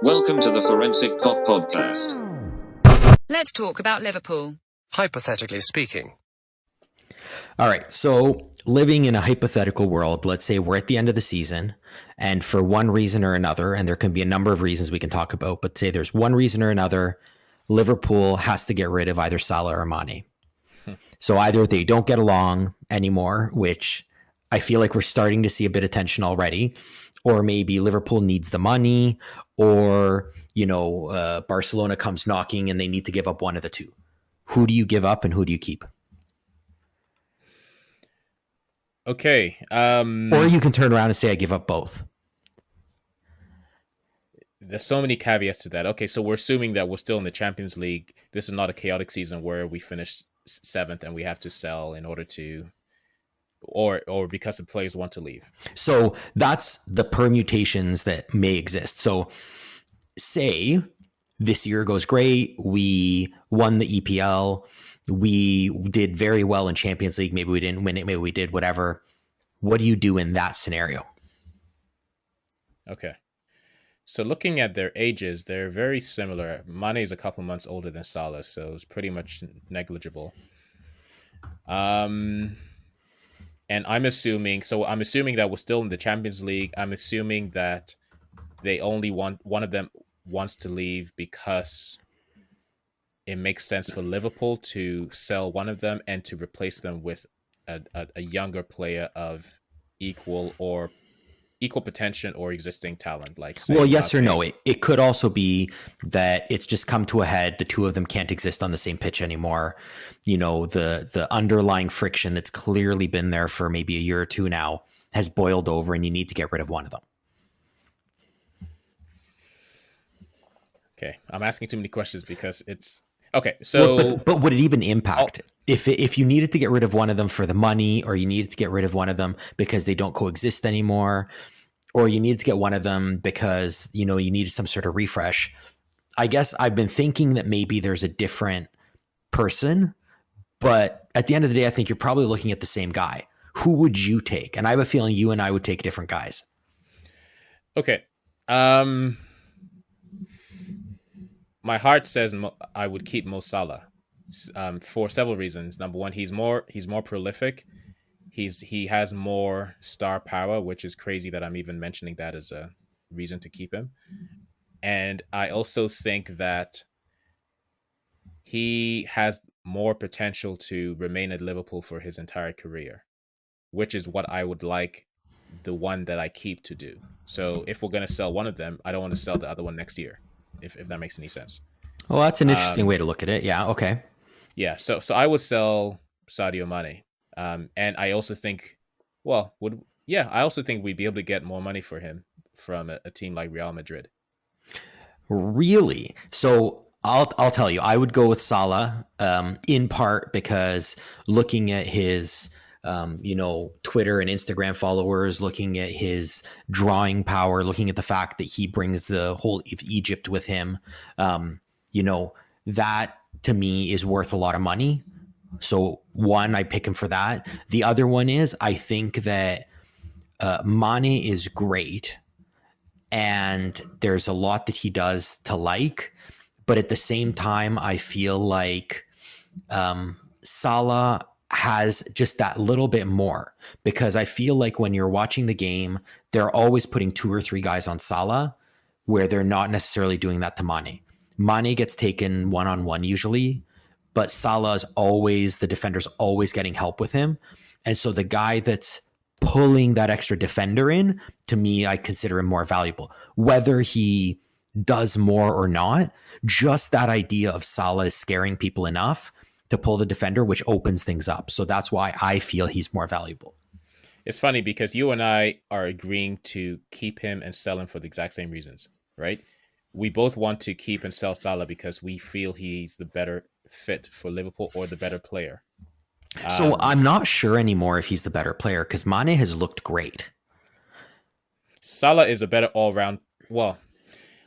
Welcome to the Forensic Cop Podcast. Let's talk about Liverpool. Hypothetically speaking. All right, so living in a hypothetical world, let's say we're at the end of the season, and for one reason or another, and there can be a number of reasons we can talk about, but say there's one reason or another, Liverpool has to get rid of either Salah or Mane. So either they don't get along anymore, which I feel like we're starting to see a bit of tension already, or maybe Liverpool needs the money, or, Barcelona comes knocking and they need to give up one of the two. Who do you give up and who do you keep? Okay. Or you can turn around and say, I give up both. There's so many caveats to that. Okay, so we're assuming that we're still in the Champions League. This is not a chaotic season where we finish seventh and we have to sell in order to, or because the players want to leave. So that's the permutations that may exist. So say this year goes great. We won the EPL. We did very well in Champions League. Maybe we didn't win it. Maybe we did, whatever. What do you do in that scenario? Okay. So looking at their ages, they're very similar. Mane is a couple months older than Salah, so it's pretty much negligible. And I'm assuming that we're still in the Champions League. I'm assuming that they only want one of them wants to leave because it makes sense for Liverpool to sell one of them and to replace them with a younger player of equal potential or existing talent. Like, well, yes or no. It could also be that it's just come to a head. The two of them can't exist on the same pitch anymore. The underlying friction that's clearly been there for maybe a year or two now has boiled over, and you need to get rid of one of them. Okay, I'm asking too many questions because it's okay. So, but would it even impact if you needed to get rid of one of them for the money, or you needed to get rid of one of them because they don't coexist anymore, or you needed to get one of them because you needed some sort of refresh? I guess I've been thinking that maybe there's a different person, but at the end of the day, I think you're probably looking at the same guy. Who would you take? And I have a feeling you and I would take different guys. Okay. My heart says I would keep Mo Salah for several reasons. Number one, he's more prolific. He has more star power, which is crazy that I'm even mentioning that as a reason to keep him. And I also think that he has more potential to remain at Liverpool for his entire career, which is what I would like the one that I keep to do. So if we're going to sell one of them, I don't want to sell the other one next year, if that makes any sense. Well, that's an interesting way to look at it. Yeah, okay. Yeah, so I would sell Sadio Mane. And I also think, I also think we'd be able to get more money for him from a team like Real Madrid. Really? So I'll tell you, I would go with Salah, in part because looking at his Twitter and Instagram followers, looking at his drawing power, looking at the fact that he brings the whole of Egypt with him, that to me is worth a lot of money. So one, I pick him for that. The other one is I think that Mane is great, and there's a lot that he does to like, but at the same time, I feel like Salah has just that little bit more, because I feel like when you're watching the game, they're always putting two or three guys on Salah where they're not necessarily doing that to Mane. Mane gets taken one-on-one usually, but the defender's always getting help with him. And so the guy that's pulling that extra defender in, to me, I consider him more valuable. Whether he does more or not, just that idea of Salah is scaring people enough to pull the defender, which opens things up. So that's why I feel he's more valuable. It's funny because you and I are agreeing to keep him and sell him for the exact same reasons, right? We both want to keep and sell Salah because we feel he's the better fit for Liverpool or the better player. So I'm not sure anymore if he's the better player, because Mane has looked great. Salah is a better all-round. Well,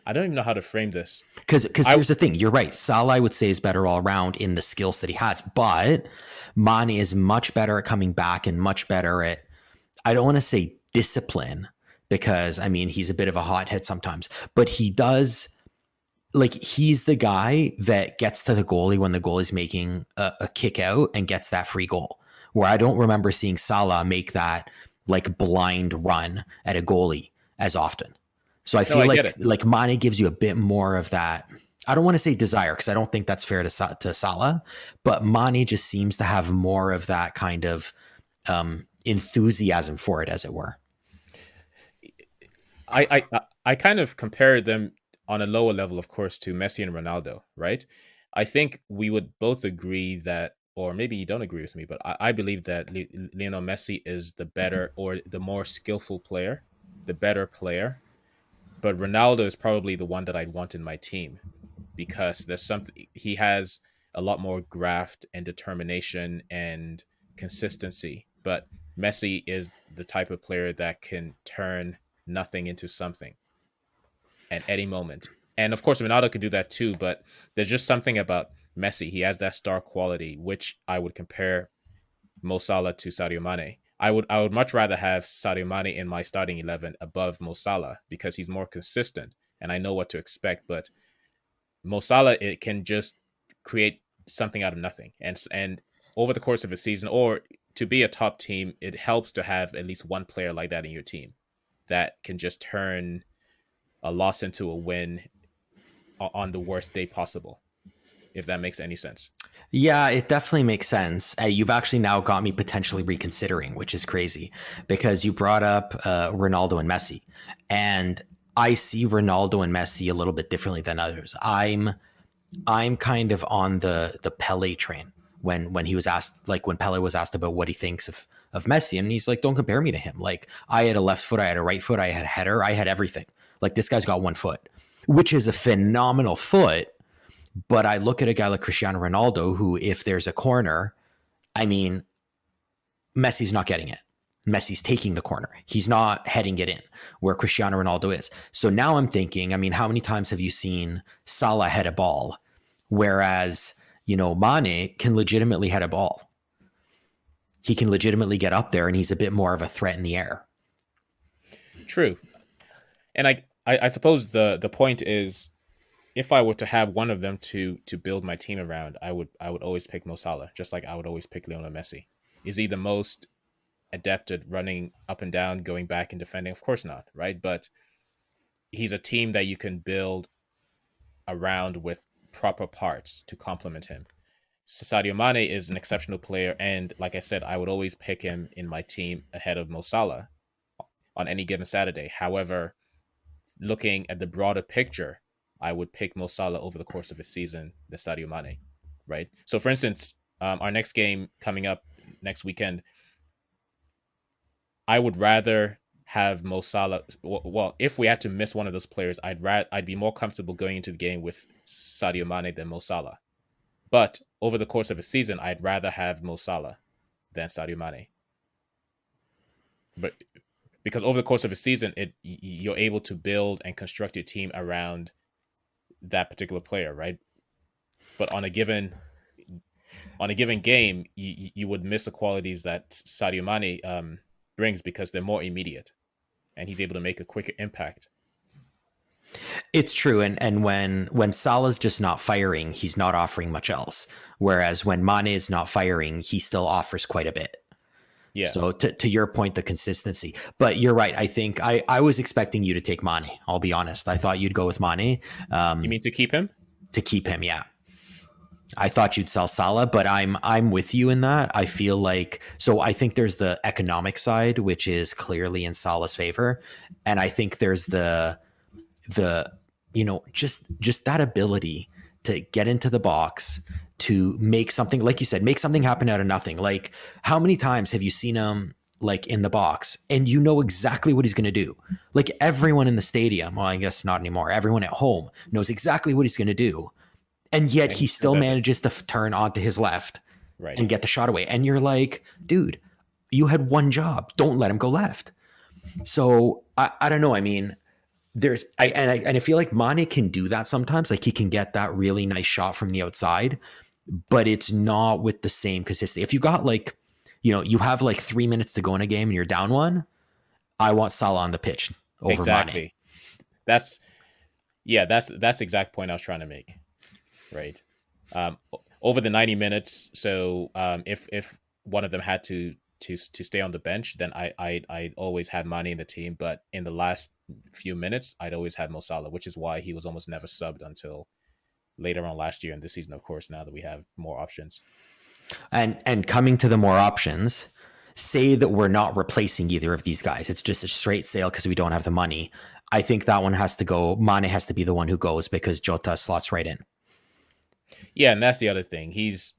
I don't even know how to frame this. Because here's the thing. You're right. Salah, I would say, is better all around in the skills that he has. But Mane is much better at coming back and much better at, I don't want to say discipline, because I mean, he's a bit of a hothead sometimes, but he does, like, he's the guy that gets to the goalie when the goalie's making a kick out and gets that free goal, where I don't remember seeing Salah make that like blind run at a goalie as often. So I No, feel I get it. like Mane gives you a bit more of that. I don't want to say desire, because I don't think that's fair to Salah, but Mane just seems to have more of that kind of enthusiasm for it, as it were. I kind of compare them on a lower level, of course, to Messi and Ronaldo, right? I think we would both agree that, or maybe you don't agree with me, but I believe that Lionel Messi is the better or the more skillful player, the better player. But Ronaldo is probably the one that I'd want in my team because there's something he has a lot more graft and determination and consistency. But Messi is the type of player that can turn nothing into something at any moment. And of course, Ronaldo could do that too, but there's just something about Messi. He has that star quality, which I would compare Mo Salah to Sadio Mane. I would much rather have Sadio Mane in my starting 11 above Mo Salah because he's more consistent and I know what to expect. But Mo Salah, it can just create something out of nothing, and over the course of a season or to be a top team, it helps to have at least one player like that in your team that can just turn a loss into a win on the worst day possible, if that makes any sense. Yeah, it definitely makes sense. You've actually now got me potentially reconsidering, which is crazy, because you brought up Ronaldo and Messi, and I see Ronaldo and Messi a little bit differently than others. I'm kind of on the Pele train when he was asked, like when Pele was asked about what he thinks of Messi, and he's like, don't compare me to him. Like, I had a left foot, I had a right foot, I had a header, I had everything. Like, this guy's got one foot, which is a phenomenal foot. But I look at a guy like Cristiano Ronaldo, who, if there's a corner, I mean, Messi's not getting it. Messi's taking the corner. He's not heading it in where Cristiano Ronaldo is. So now I'm thinking, I mean, how many times have you seen Salah head a ball? Whereas, Mane can legitimately head a ball. He can legitimately get up there and he's a bit more of a threat in the air. True. And I suppose the point is, if I were to have one of them to build my team around, I would always pick Mo Salah, just like I would always pick Lionel Messi. Is he the most adept at running up and down, going back and defending? Of course not, right? But he's a team that you can build around with proper parts to complement him. Sadio Mane is an exceptional player, and like I said, I would always pick him in my team ahead of Mo Salah on any given Saturday. However, looking at the broader picture, I would pick Mo Salah over the course of a season than Sadio Mane, right? So, for instance, our next game coming up next weekend, I would rather have Mo Salah. Well, if we had to miss one of those players, I'd be more comfortable going into the game with Sadio Mane than Mo Salah. But over the course of a season, I'd rather have Mo Salah than Sadio Mane. But because over the course of a season, you're able to build and construct your team around that particular player, right? But on a given game, you would miss the qualities that Sadio Mane brings because they're more immediate, and he's able to make a quicker impact. It's true, and when Salah's just not firing, he's not offering much else. Whereas when Mane is not firing, he still offers quite a bit. Yeah. So to your point, the consistency. But you're right. I think I was expecting you to take Mane. I'll be honest. I thought you'd go with Mane. You mean to keep him? To keep him, yeah. I thought you'd sell Salah, but I'm with you in that. I feel like, so I think there's the economic side, which is clearly in Salah's favor, and I think there's the just that ability to get into the box, to make something, like you said, make something happen out of nothing. Like, how many times have you seen him like in the box and you know exactly what he's going to do? Like, everyone in the stadium, well, I guess not anymore, everyone at home knows exactly what he's going to do. And yet he still manages to turn onto his left, right, and get the shot away. And you're like, dude, you had one job. Don't let him go left. So I don't know. I mean, I feel like Mane can do that sometimes. Like, he can get that really nice shot from the outside, but it's not with the same consistency. If you got you have like 3 minutes to go in a game and you're down one, I want Salah on the pitch over Mane. Exactly. That's that's the exact point I was trying to make. Right. Over the 90 minutes. So if one of them had to stay on the bench, then I'd always had Mane in the team. But in the last few minutes, I'd always had Mo Salah, which is why he was almost never subbed until later on last year and this season, of course, now that we have more options. And coming to the more options, say that we're not replacing either of these guys. It's just a straight sale because we don't have the money. I think that one has to go. Mane has to be the one who goes because Jota slots right in. Yeah, and that's the other thing. He's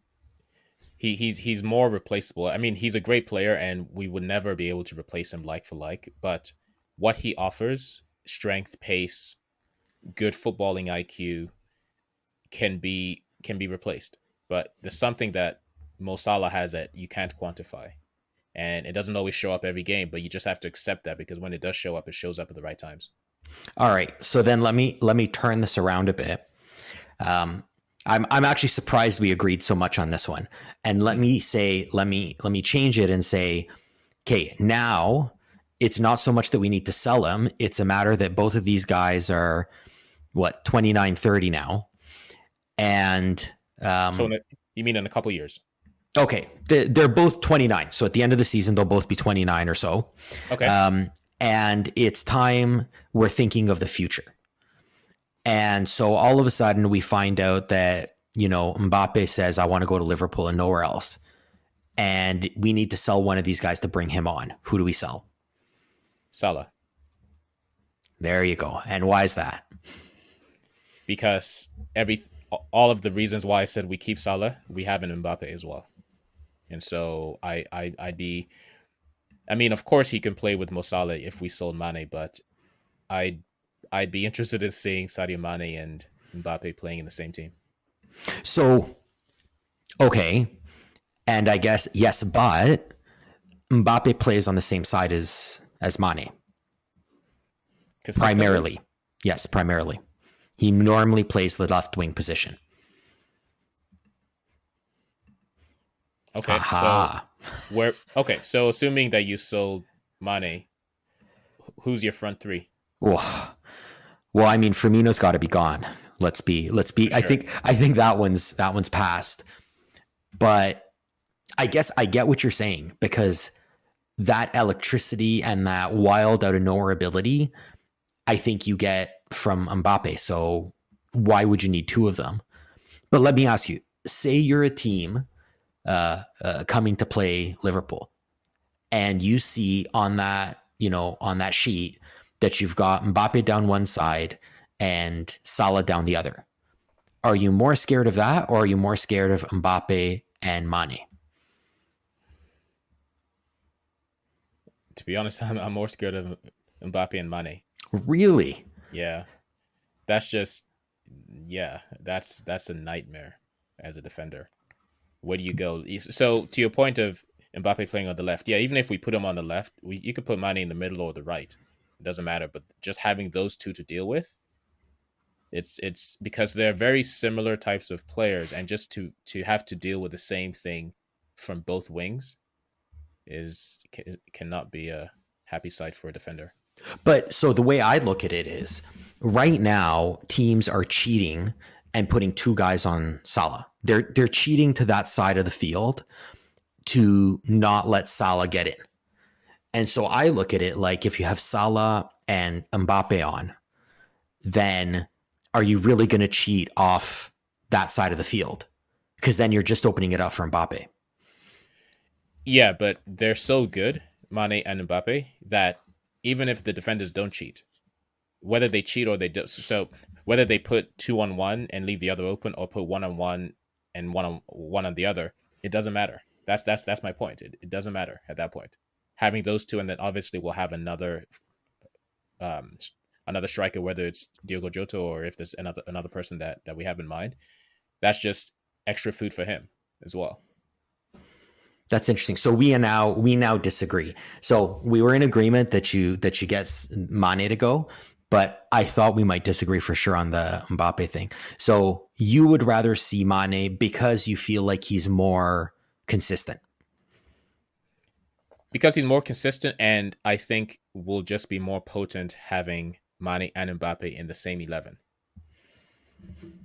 more replaceable. I mean, he's a great player, and we would never be able to replace him like for like. But what he offers, strength, pace, good footballing IQ, can be replaced. But there's something that Mo Salah has that you can't quantify, and it doesn't always show up every game. But you just have to accept that because when it does show up, it shows up at the right times. All right, so then let me turn this around a bit. I'm actually surprised we agreed so much on this one. And let me change it and say, okay, now it's not so much that we need to sell him. It's a matter that both of these guys are 29, 30 now. And So you mean in a couple years? Okay, they're both 29. So at the end of the season, they'll both be 29 or so. Okay. And it's time we're thinking of the future. And so all of a sudden we find out that, Mbappe says, I want to go to Liverpool and nowhere else. And we need to sell one of these guys to bring him on. Who do we sell? Salah. There you go. And why is that? Because all of the reasons why I said we keep Salah, we have an Mbappe as well. And so I'd be, I mean, of course he can play with Mo Salah if we sold Mane, but I'd be interested in seeing Sadio Mane and Mbappe playing in the same team. So, okay. And I guess, yes, but Mbappe plays on the same side as Mane. Primarily. Yes, primarily. He normally plays the left wing position. Okay. Aha. So assuming that you sold Mane, who's your front three? Well, I mean, Firmino's got to be gone. Let's be. Sure. I think that one's passed. But I guess I get what you're saying because that electricity and that wild out of nowhere ability, I think you get from Mbappe. So why would you need two of them? But let me ask you: say you're a team coming to play Liverpool, and you see on that sheet that you've got Mbappe down one side and Salah down the other. Are you more scared of that, or are you more scared of Mbappe and Mane? To be honest, I'm more scared of Mbappe and Mane. Really? Yeah. That's a nightmare as a defender. Where do you go? So to your point of Mbappe playing on the left, yeah, even if we put him on the left, you could put Mane in the middle or the right. It doesn't matter. But just having those two to deal with, it's because they're very similar types of players, and just to have to deal with the same thing from both wings cannot be a happy sight for a defender. But so the way I look at it is right now teams are cheating and putting two guys on Salah. They're cheating to that side of the field to not let Salah get in. And so I look at it like if you have Salah and Mbappe on, then are you really going to cheat off that side of the field? Because then you're just opening it up for Mbappe. Yeah, but they're so good, Mane and Mbappe, that even if the defenders don't cheat, whether they cheat or they do, so whether they put 2-on-1 and leave the other open, or put 1-on-1 and 1-on-1 on the other, it doesn't matter. That's my point. It doesn't matter at that point. Having those two, and then obviously we'll have another striker, whether it's Diogo Jota or if there's another person that we have in mind. That's just extra food for him as well. That's interesting. So we now disagree. So we were in agreement that you get Mane to go, but I thought we might disagree for sure on the Mbappe thing. So you would rather see Mane because you feel like he's more consistent. because he's more consistent, and I think will just be more potent having Mane and Mbappe in the same 11.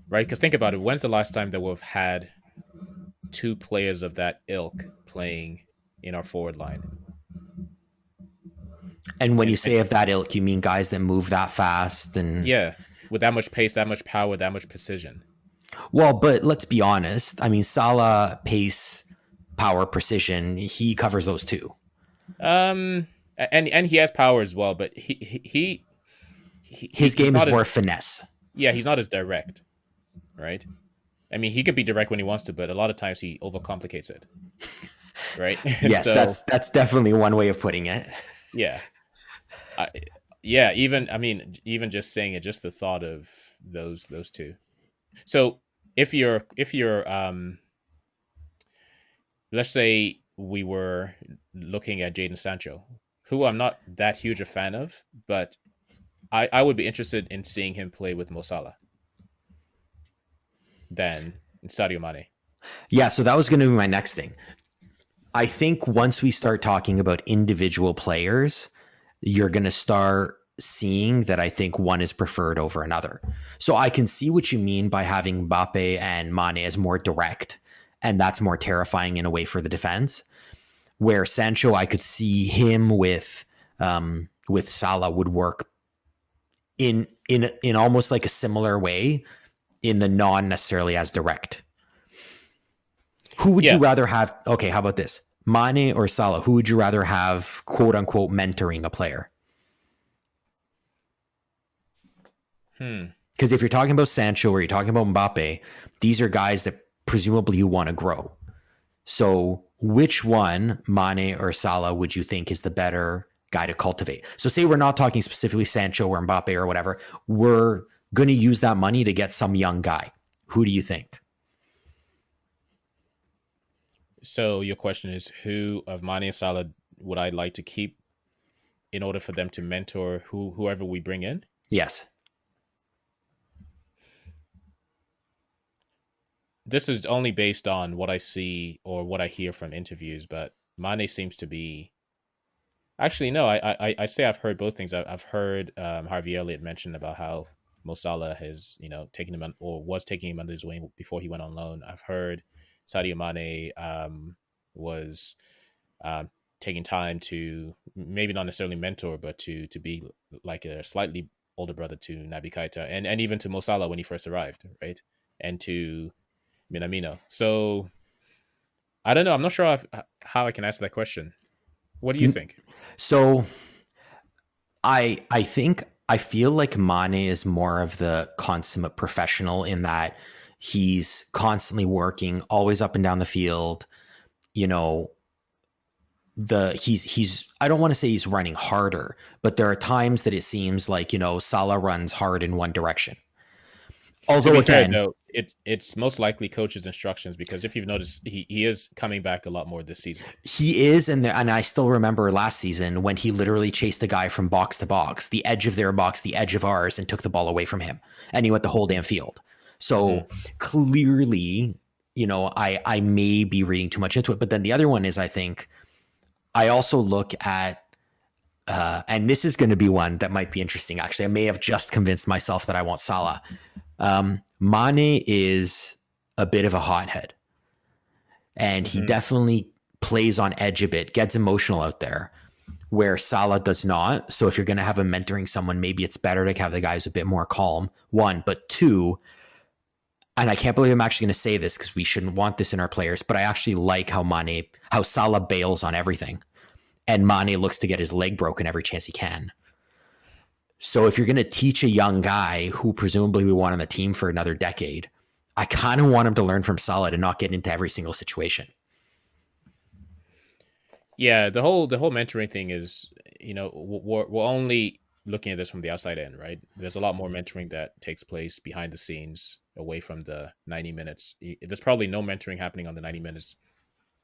Right? Because think about it. When's the last time that we've had two players of that ilk playing in our forward line? And when And, you say of that ilk, you mean guys that move that fast and yeah, with that much pace, that much power, that much precision. well, but let's be honest. I mean, Salah, pace, power, precision, he covers those too. And he has power as well, but His game he's is not more as, finesse. yeah, he's not as direct, right? I mean, he could be direct when he wants to, but a lot of times he overcomplicates it, right? And Yes, so, that's definitely one way of putting it. yeah, I, yeah. Even just saying it, just the thought of those two. So if you're let's say we were looking at Jadon Sancho, who I'm not that huge a fan of, but I would be interested in seeing him play with Mo Salah than Sadio Mane. Yeah, so that was going to be my next thing. I think once we start talking about individual players, you're going to start seeing that I think one is preferred over another. So I can see what you mean by having Mbappe and Mane as more direct, and that's more terrifying in a way for the defense. Where Sancho, I could see him with Salah would work in almost like a similar way in the non necessarily as direct. Who would you rather have? Okay, how about this? Mane or Salah? Who would you rather have, quote unquote, mentoring a player? Because if you're talking about Sancho or you're talking about Mbappe, these are guys that presumably you want to grow. So which one, Mane or Salah, would you think is the better guy to cultivate? So say we're not talking specifically Sancho or Mbappe or whatever. We're going to use that money to get some young guy. Who do you think? So your question is, who of Mane and Salah would I like to keep in order for them to mentor whoever we bring in? Yes. This is only based on what I see or what I hear from interviews, but Mane seems to be. Actually, no. I say I've heard both things. I've heard Harvey Elliott mention about how Mo Salah has taken him or was taking him under his wing before he went on loan. I've heard Sadio Mane was taking time to maybe not necessarily mentor, but to be like a slightly older brother to Naby Keita and even to Mo Salah when he first arrived, right? And to Minamino. So I don't know. I'm not sure how I can answer that question. What do you think? So I feel like Mane is more of the consummate professional in that he's constantly working, always up and down the field. He's I don't want to say he's running harder, but there are times that it seems like, Salah runs hard in one direction. Although, to be again, fair, though, it's most likely coach's instructions, because if you've noticed, he is coming back a lot more this season. he is, and I still remember last season when he literally chased a guy from box to box, the edge of their box, the edge of ours, and took the ball away from him, and he went the whole damn field. So clearly, I may be reading too much into it, but then the other one is, I think I also look at, and this is going to be one that might be interesting. Actually, I may have just convinced myself that I want Salah. Mane is a bit of a hothead, and he definitely plays on edge a bit, gets emotional out there, where Salah does not. So if you're going to have him mentoring someone, maybe it's better to have the guys a bit more calm, one. But two, and I can't believe I'm actually going to say this because we shouldn't want this in our players, but I actually like how Salah bails on everything, and Mane looks to get his leg broken every chance he can. So if you're going to teach a young guy who presumably we want on the team for another decade, I kind of want him to learn from Salah and not get into every single situation. Yeah, the whole mentoring thing is, we're only looking at this from the outside in, right? There's a lot more mentoring that takes place behind the scenes, away from the 90 minutes. There's probably no mentoring happening on the 90 minutes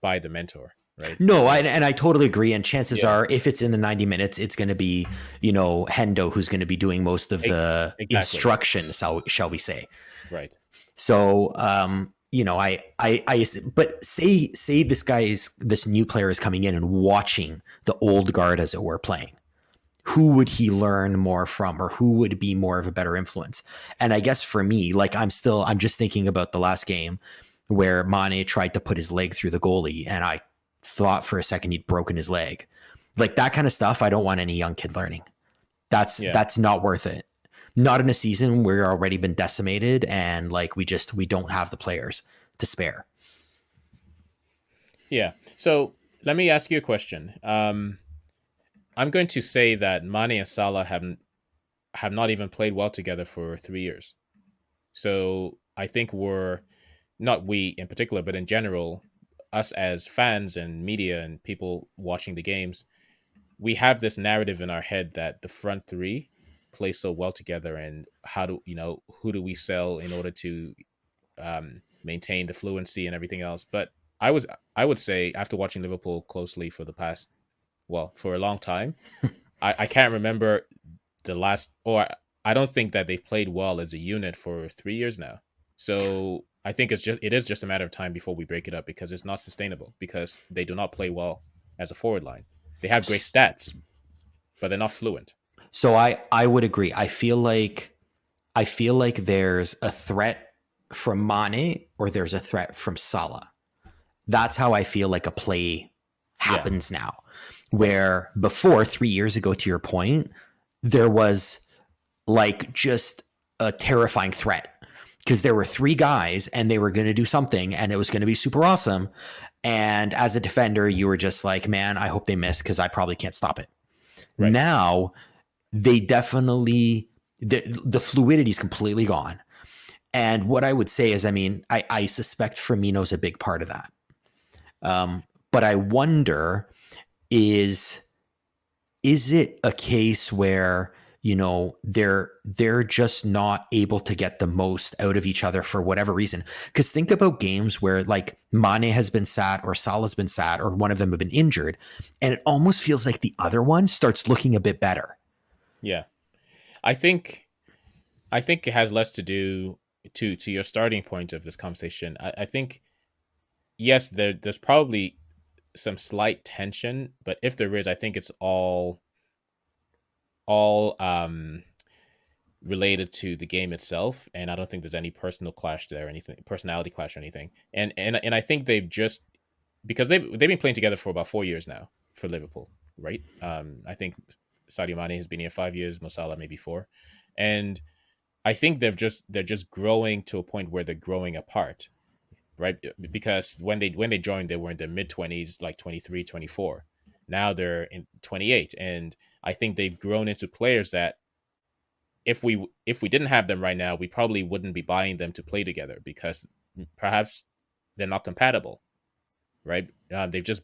by the mentor. Right. No, I totally agree. And chances are, if it's in the 90 minutes, it's going to be, Hendo who's going to be doing most of the instruction, shall we say. Right. So but say this new player is coming in and watching the old guard, as it were, playing. Who would he learn more from, or who would be more of a better influence? And I guess for me, like I'm just thinking about the last game where Mane tried to put his leg through the goalie, and I thought for a second he'd broken his leg. Like that kind of stuff, I don't want any young kid learning. That's not worth it. Not in a season where we've already been decimated and like we don't have the players to spare. Yeah. So let me ask you a question. I'm going to say that Mane and Salah have not even played well together for 3 years. So I think we're not we in particular, but in general, us as fans and media and people watching the games, we have this narrative in our head that the front three play so well together, and who do we sell in order to maintain the fluency and everything else. But I would say after watching Liverpool closely for a long time, I can't remember the last, or I don't think that they've played well as a unit for 3 years now. So I think it is just a matter of time before we break it up, because it's not sustainable, because they do not play well as a forward line. They have great stats, but they're not fluent. So I would agree. I feel like there's a threat from Mane or there's a threat from Salah. That's how I feel like a play happens now. Where before 3 years ago, to your point, there was like just a terrifying threat because there were three guys and they were going to do something and it was going to be super awesome. And as a defender, you were just like, man, I hope they miss because I probably can't stop it. Right. Now, they definitely, the fluidity is completely gone. And what I would say is, I mean, I suspect Firmino's a big part of that. But I wonder, is it a case where, they're just not able to get the most out of each other for whatever reason? Because think about games where like Mane has been sat or Salah's been sat or one of them have been injured, and it almost feels like the other one starts looking a bit better. Yeah. I think it has less to do to your starting point of this conversation. I think, yes, there's probably some slight tension, but if there is, I think it's all related to the game itself, and I don't think there's any personal clash there, personality clash or anything. And I think they've just, because they've been playing together for about 4 years now for Liverpool, right? I think Sadio Mane has been here 5 years, Mo Salah maybe 4, and I think they're just growing to a point where they're growing apart, right? Because when they joined, they were in their mid-20s, like 23, 24. Now they're in 28, and I think they've grown into players that if we didn't have them right now, we probably wouldn't be buying them to play together because perhaps they're not compatible, right? They've just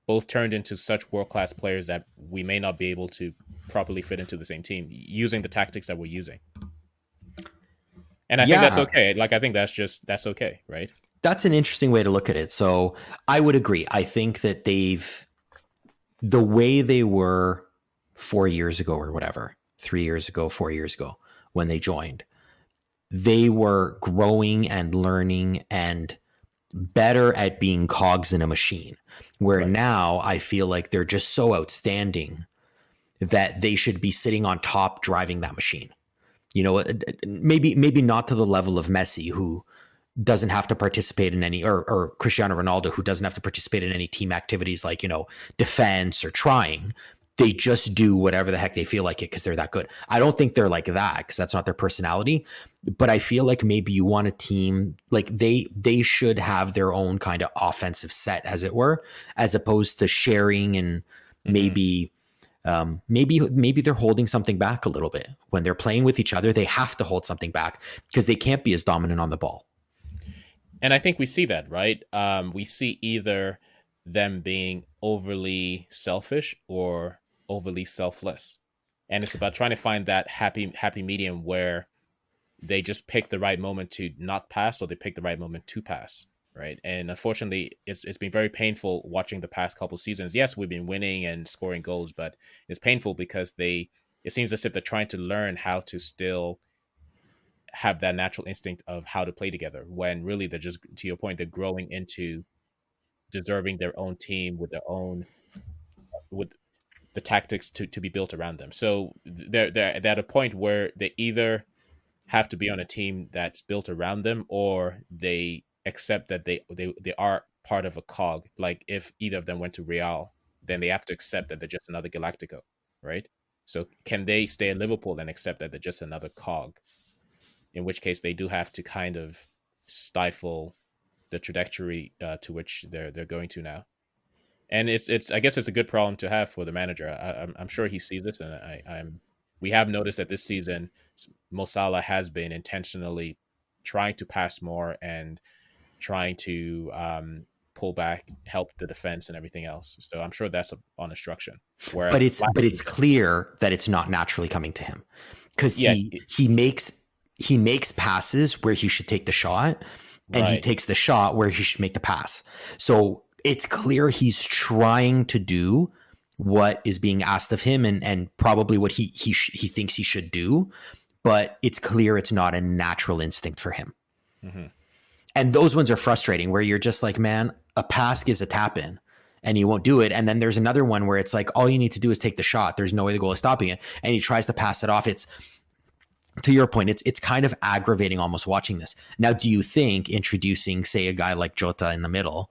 both turned into such world-class players that we may not be able to properly fit into the same team using the tactics that we're using. And I think that's okay. Like, I think that's okay, right? That's an interesting way to look at it. So I would agree. I think that the way they were 4 years ago or whatever, 3 years ago, 4 years ago, when they joined, they were growing and learning and better at being cogs in a machine, where now I feel like they're just so outstanding that they should be sitting on top driving that machine. Maybe not to the level of Messi, who doesn't have to participate in any, or Cristiano Ronaldo, who doesn't have to participate in any team activities like, defense or trying. They just do whatever the heck they feel like it because they're that good. I don't think they're like that because that's not their personality. But I feel like maybe you want a team like they should have their own kind of offensive set, as it were, as opposed to sharing and maybe they're holding something back a little bit. When they're playing with each other, they have to hold something back because they can't be as dominant on the ball. And I think we see that, right? We see either them being overly selfish or overly selfless. And it's about trying to find that happy medium where they just pick the right moment to not pass, or they pick the right moment to pass, right? And unfortunately, it's been very painful watching the past couple seasons. Yes, we've been winning and scoring goals, but it's painful because it seems as if they're trying to learn how to still have that natural instinct of how to play together, when really they're just, to your point, they're growing into deserving their own team with their own, with the tactics to be built around them. So they're at a point where they either have to be on a team that's built around them, or they accept that they are part of a cog. Like if either of them went to Real, then they have to accept that they're just another Galactico, right? So can they stay in Liverpool and accept that they're just another cog? In which case they do have to kind of stifle the trajectory to which they're going to now. And it's I guess it's a good problem to have for the manager. I'm sure he sees this, and we have noticed that this season Mo Salah has been intentionally trying to pass more and trying to pull back, help the defense, and everything else. So I'm sure that's on instruction. Where, but it's clear that it's not naturally coming to him, because yeah, he makes passes where he should take the shot, and he right. takes the shot where he should make the pass. So it's clear he's trying to do what is being asked of him, and probably what he thinks he should do, but it's clear it's not a natural instinct for him. Mm-hmm. And those ones are frustrating, where you're just like, man, a pass gives a tap in and he won't do it. And then there's another one where it's like, all you need to do is take the shot. There's no way the goal is stopping it. And he tries to pass it off. It's, to your point, it's kind of aggravating almost watching this. Now, do you think introducing, say, a guy like Jota in the middle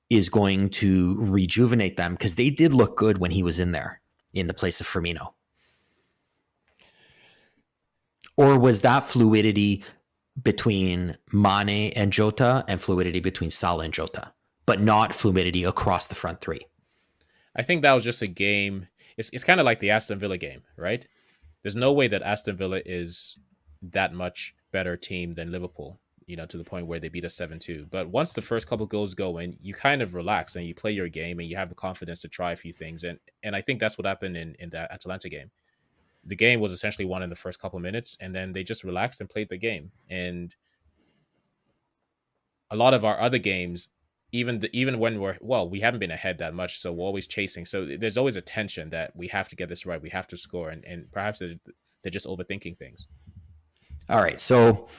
is going to rejuvenate them? Because they did look good when he was in there in the place of Firmino. Or was that fluidity between Mane and Jota and fluidity between Salah and Jota, but not fluidity across the front three? I think that was just a game. It's kind of like the Aston Villa game, right? There's no way that Aston Villa is that much better team than Liverpool, to the point where they beat us 7-2. But once the first couple goals go in, you kind of relax and you play your game and you have the confidence to try a few things. And I think that's what happened in that Atalanta game. The game was essentially won in the first couple of minutes, and then they just relaxed and played the game. And a lot of our other games, even when we haven't been ahead that much, so we're always chasing. So there's always a tension that we have to get this right, we have to score, and perhaps they're just overthinking things. All right, so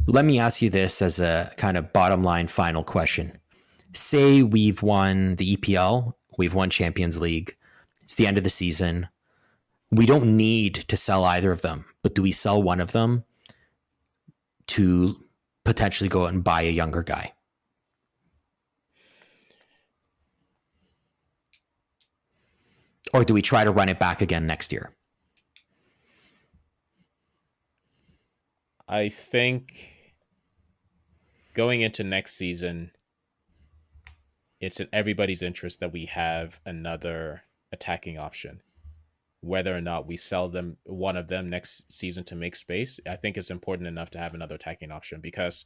let me ask you this as a kind of bottom line final question. Say we've won the EPL, we've won Champions League, it's the end of the season. We don't need to sell either of them, but do we sell one of them to potentially go out and buy a younger guy? Or do we try to run it back again next year? I think going into next season, it's in everybody's interest that we have another attacking option. Whether or not we sell one of them next season to make space, I think it's important enough to have another attacking option, because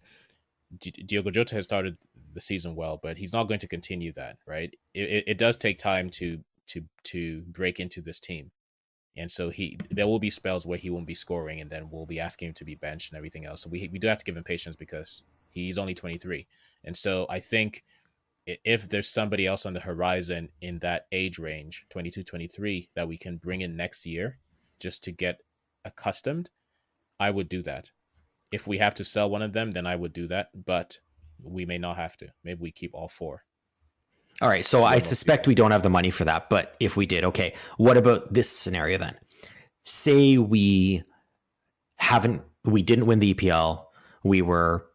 Diogo Jota has started the season well, but he's not going to continue that, right? It does take time to break into this team. And so there will be spells where he won't be scoring, and then we'll be asking him to be benched and everything else. So we do have to give him patience, because he's only 23. And so I think if there's somebody else on the horizon in that age range, 22, 23, that we can bring in next year just to get accustomed, I would do that. If we have to sell one of them, then I would do that, but we may not have to. Maybe we keep all four. All right, so I suspect we don't have the money for that, but if we did, okay, what about this scenario then? Say we didn't win the EPL. We were,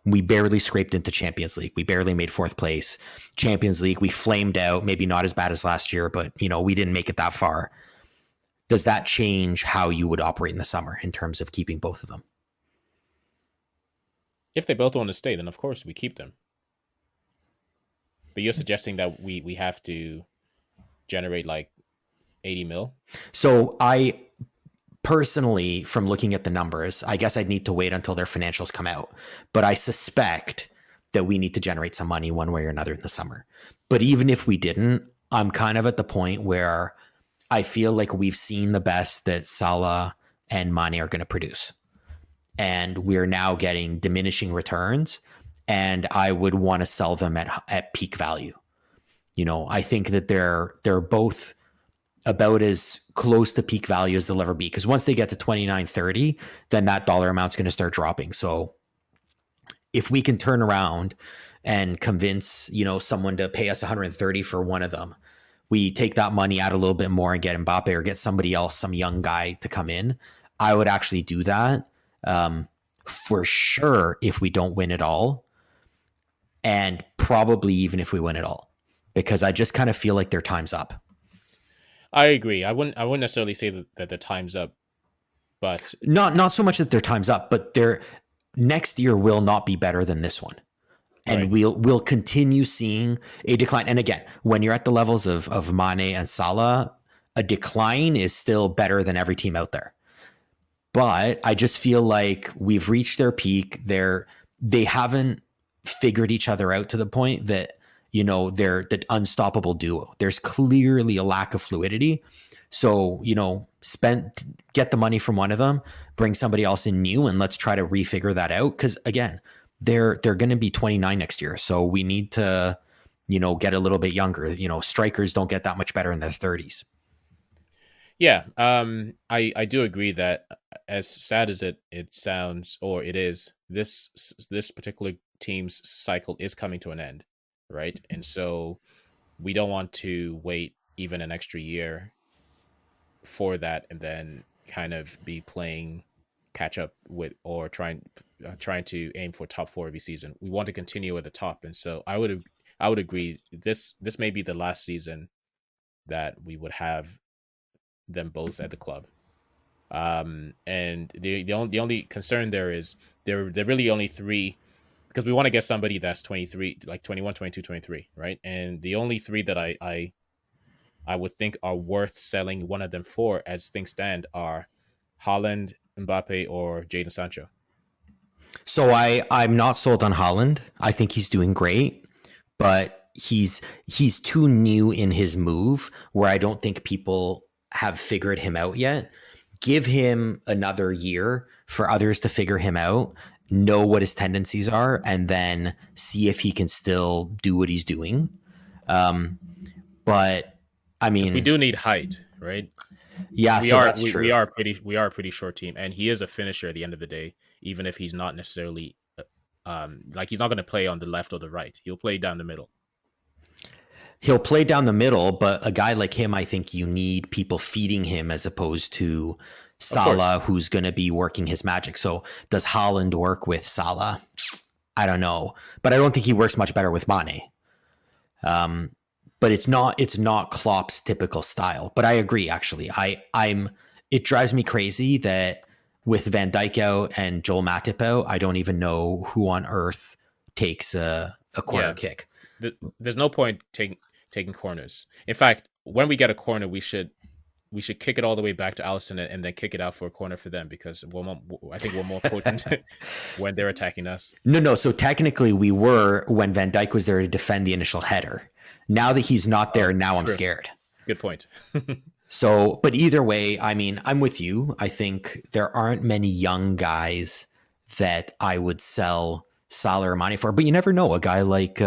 we barely scraped into Champions League. We barely made fourth place. Champions League, we flamed out, maybe not as bad as last year, but, we didn't make it that far. Does that change how you would operate in the summer in terms of keeping both of them? If they both want to stay, then of course we keep them. But you're suggesting that we have to generate like 80 mil? So I personally, from looking at the numbers, I guess I'd need to wait until their financials come out. But I suspect that we need to generate some money one way or another in the summer. But even if we didn't, I'm kind of at the point where I feel like we've seen the best that Salah and Mane are going to produce. And we're now getting diminishing returns. And I would want to sell them at peak value. I think that they're both about as close to peak value as they'll ever be. Because once they get to 29, 30, then that dollar amount's going to start dropping. So if we can turn around and convince, someone to pay us 130 for one of them, we take that money, add a little bit more, and get Mbappe or get somebody else, some young guy to come in. I would actually do that for sure if we don't win it all, and probably even if we win it all, because I just kind of feel like their time's up. I agree. I wouldn't necessarily say that the time's up, but not so much that their time's up, but their next year will not be better than this one. And right. we'll continue seeing a decline. And again, when you're at the levels of Mane and Salah, a decline is still better than every team out there. But I just feel like we've reached their peak. They haven't figured each other out to the point that, they're the unstoppable duo. There's clearly a lack of fluidity. So, get the money from one of them, bring somebody else in new, and let's try to refigure that out. Because again, they're going to be 29 next year. So we need to, get a little bit younger. Strikers don't get that much better in their 30s. Yeah. I do agree that as sad as it sounds, or it is, this particular team's cycle is coming to an end. Right. And so we don't want to wait even an extra year for that and then kind of be playing catch up with or trying to aim for top 4 every season. We want to continue at the top, and so I would agree. This may be the last season that we would have them both at the club. And the only concern there is they're really only 3, because we want to get somebody that's 23, like 21, 22, 23, right? And the only 3 that I would think are worth selling one of them for, as things stand, are Haaland, Mbappe, or Jadon Sancho. So I'm not sold on Haaland. I think he's doing great, but he's too new in his move where I don't think people have figured him out yet. Give him another year for others to figure him out, know what his tendencies are, and then see if he can still do what he's doing. But I mean, we do need height, right? Yeah, that's true. We are a pretty short team, and he is a finisher at the end of the day. Even if he's not necessarily, he's not going to play on the left or the right. He'll play down the middle. He'll play down the middle, but a guy like him, I think you need people feeding him as opposed to Salah, who's going to be working his magic. So does Haaland work with Salah? I don't know, but I don't think he works much better with Mane. But it's not Klopp's typical style. But I agree, actually. It drives me crazy that with Van Dijk out and Joel Matip out, I don't even know who on earth takes a corner kick. There's no point taking corners. In fact, when we get a corner, we should kick it all the way back to Alisson and then kick it out for a corner for them, because I think we're more potent when they're attacking us. No. So technically we were when Van Dijk was there to defend the initial header. Now that he's not there, I'm scared. Good point. So, but either way, I mean, I'm with you. I think there aren't many young guys that I would sell Salah or Mane for, but you never know. A guy like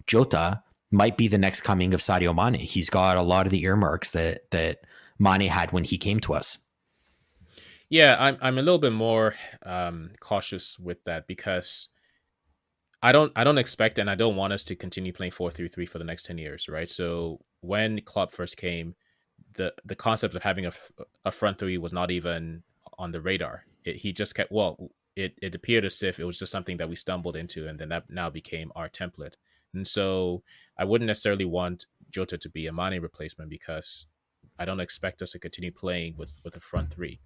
Jota might be the next coming of Sadio Mane. He's got a lot of the earmarks that Mane had when he came to us. Yeah, I'm a little bit more cautious with that, because I don't expect, and I don't want us to continue playing 4-3-3 for the next 10 years, right? So when Klopp first came, the concept of having a front 3 was not even on the radar. He just kept, it appeared as if it was just something that we stumbled into, and then that now became our template. And so I wouldn't necessarily want Jota to be a Mane replacement, because I don't expect us to continue playing with a front 3.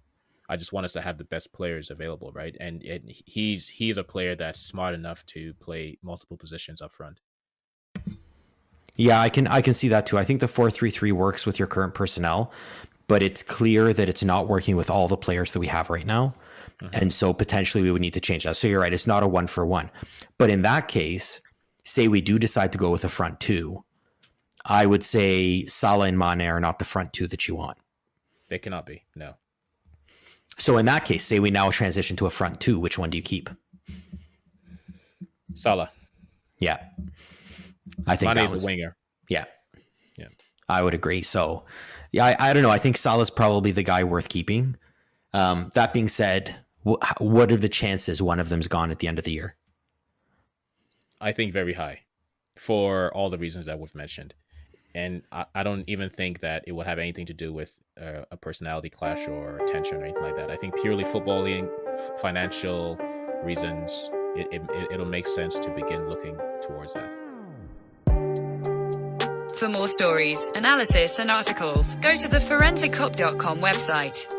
I just want us to have the best players available, right? And he's a player that's smart enough to play multiple positions up front. Yeah, I can see that too. I think the 4-3-3 works with your current personnel, but it's clear that it's not working with all the players that we have right now. Mm-hmm. And so potentially we would need to change that. So you're right, it's not a 1-for-1. But in that case, say we do decide to go with a front 2, I would say Salah and Mane are not the front 2 that you want. They cannot be, no. So in that case, say we now transition to a front 2, which one do you keep? Salah. Yeah. I think Mane is a winger. Yeah. I would agree. So, yeah, I don't know. I think Salah's probably the guy worth keeping. That being said, what are the chances one of them's gone at the end of the year? I think very high for all the reasons that we've mentioned. And I don't even think that it would have anything to do with a personality clash or tension or anything like that. I think purely footballing, financial reasons, it'll make sense to begin looking towards that. For more stories, analysis, and articles, go to the forensiccop.com website.